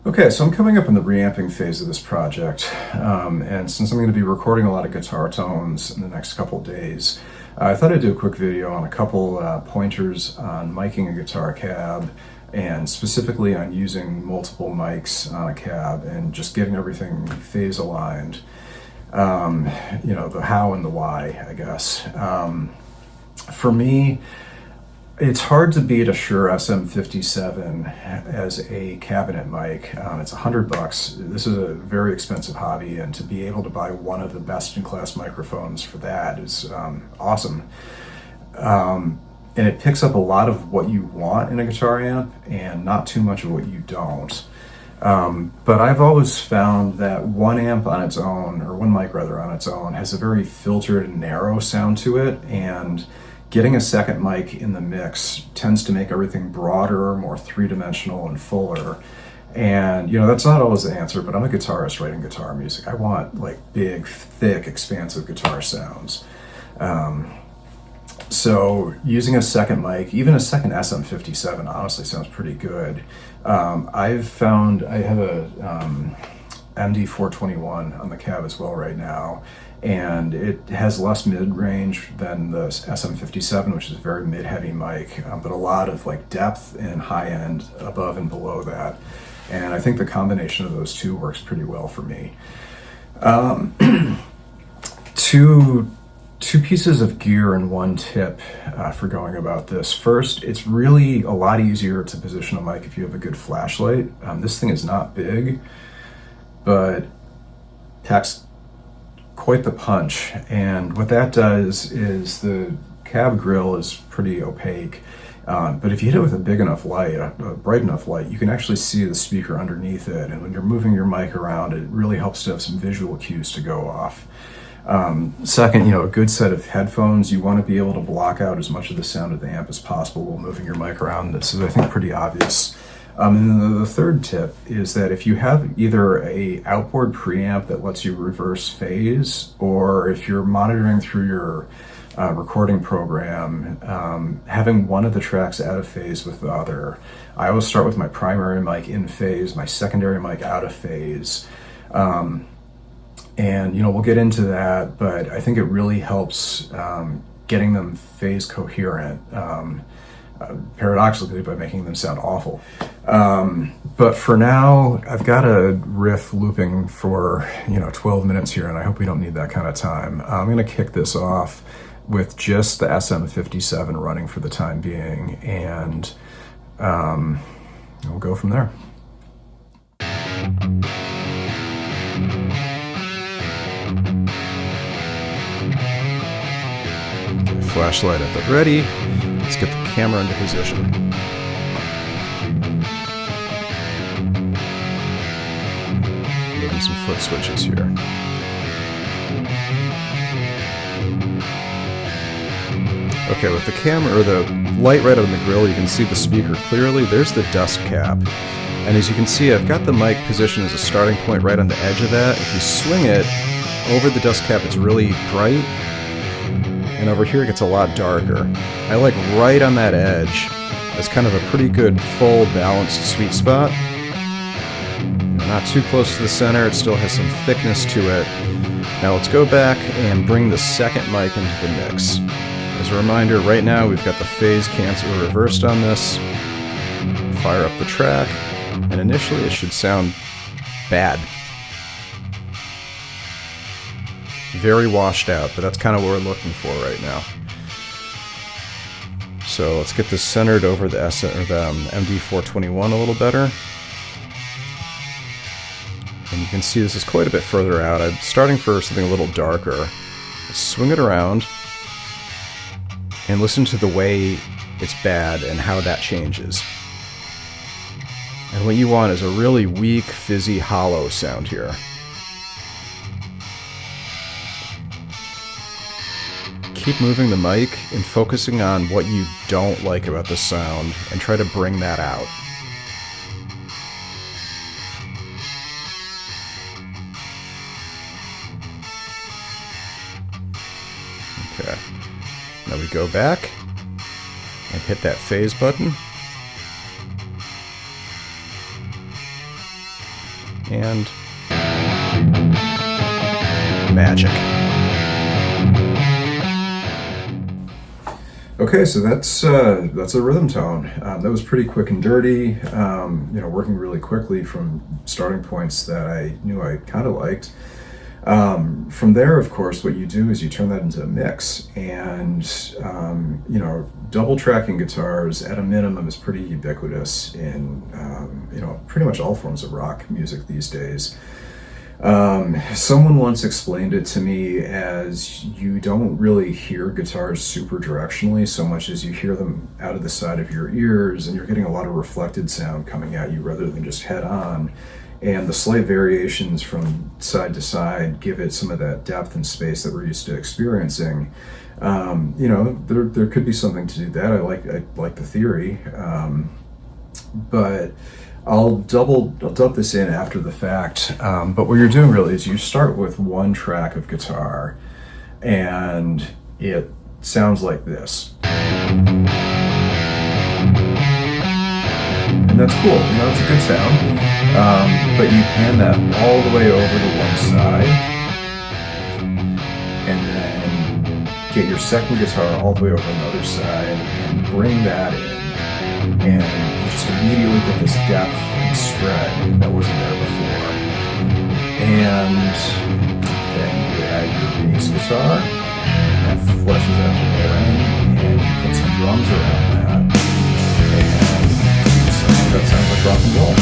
Okay, so I'm coming up in the reamping phase of this project, and since I'm going to be recording a lot of guitar tones in the next couple days, I thought I'd do a quick video on a couple pointers on miking a guitar cab, and specifically on using multiple mics on a cab and just getting everything phase aligned. You know, the how and the why, I guess. For me, it's hard to beat a Suhr SM57 as a cabinet mic. It's $100. This is a very expensive hobby, and to be able to buy one of the best-in-class microphones for that is awesome. And it picks up a lot of what you want in a guitar amp and not too much of what you don't. But I've always found that one amp on its own, or one mic rather on its own, has a very filtered and narrow sound to it, and getting a second mic in the mix tends to make everything broader, more three-dimensional and fuller. And, you know, that's not always the answer, but I'm a guitarist writing guitar music. I want, like, big, thick, expansive guitar sounds. So using a second mic, even a second SM57, honestly sounds pretty good. I've found I have a MD421 on the cab as well right now, and it has less mid-range than the SM57, which is a very mid-heavy mic, but a lot of like depth and high-end above and below that. And I think the combination of those two works pretty well for me. Two pieces of gear and one tip for going about this. First, it's really a lot easier to position a mic if you have a good flashlight. This thing is not big, but packs quite the punch. And what that does is the cab grill is pretty opaque, but if you hit it with a big enough light, a bright enough light, you can actually see the speaker underneath it. And when you're moving your mic around, it really helps to have some visual cues to go off. Second, you know, a good set of headphones. You want to be able to block out as much of the sound of the amp as possible while moving your mic around. This is, I think, pretty obvious. And then the third tip is that if you have either a outboard preamp that lets you reverse phase, or if you're monitoring through your recording program, having one of the tracks out of phase with the other. I always start with my primary mic in phase, my secondary mic out of phase. And, you know, we'll get into that, but I think it really helps getting them phase coherent, paradoxically, by making them sound awful. But for now, I've got a riff looping for, 12 minutes here, and I hope we don't need that kind of time. I'm going to kick this off with just the SM57 running for the time being, and we'll go from there. Flashlight at the ready. Let's get the camera into position. Moving some foot switches here. Okay, with the camera, or the light right on the grill, you can see the speaker clearly. There's the dust cap. And as you can see, I've got the mic positioned as a starting point right on the edge of that. If you swing it over the dust cap, it's really bright. And over here it gets a lot darker. I like right on that edge as kind of a pretty good, full, balanced sweet spot. Not too close to the center, it still has some thickness to it. Now let's go back and bring the second mic into the mix. As a reminder, right now we've got the phase cancel reversed on this. Fire up the track, and initially it should sound bad. Very washed out, but that's kind of what we're looking for right now. So let's get this centered over the MD421 a little better. And you can see this is quite a bit further out. I'm starting for something a little darker. Let's swing it around and listen to the way it's bad and how that changes. And what you want is a really weak, fizzy, hollow sound here. Keep moving the mic and focusing on what you don't like about the sound and try to bring that out. Okay. Now we go back and hit that phase button. and magic. Okay, so that's a rhythm tone. That was pretty quick and dirty, working really quickly from starting points that I knew I kind of liked. From there, of course, what you do is you turn that into a mix, and double tracking guitars at a minimum is pretty ubiquitous in pretty much all forms of rock music these days. Someone once explained it to me as you don't really hear guitars super directionally so much as you hear them out of the side of your ears, and you're getting a lot of reflected sound coming at you rather than just head on. And the slight variations from side to side give it some of that depth and space that we're used to experiencing. There could be something to do that. I like the theory, but I'll dub this in after the fact. But what you're doing really is you start with one track of guitar, and it sounds like this. And that's cool, it's a good sound. But you pan that all the way over to one side, and then get your second guitar all the way over another side, and bring that in, and you just immediately get this depth and spread that wasn't there before. And then you add your bass guitar, and that fleshes out the low end, and you put some drums around that, and that sounds like rock and roll.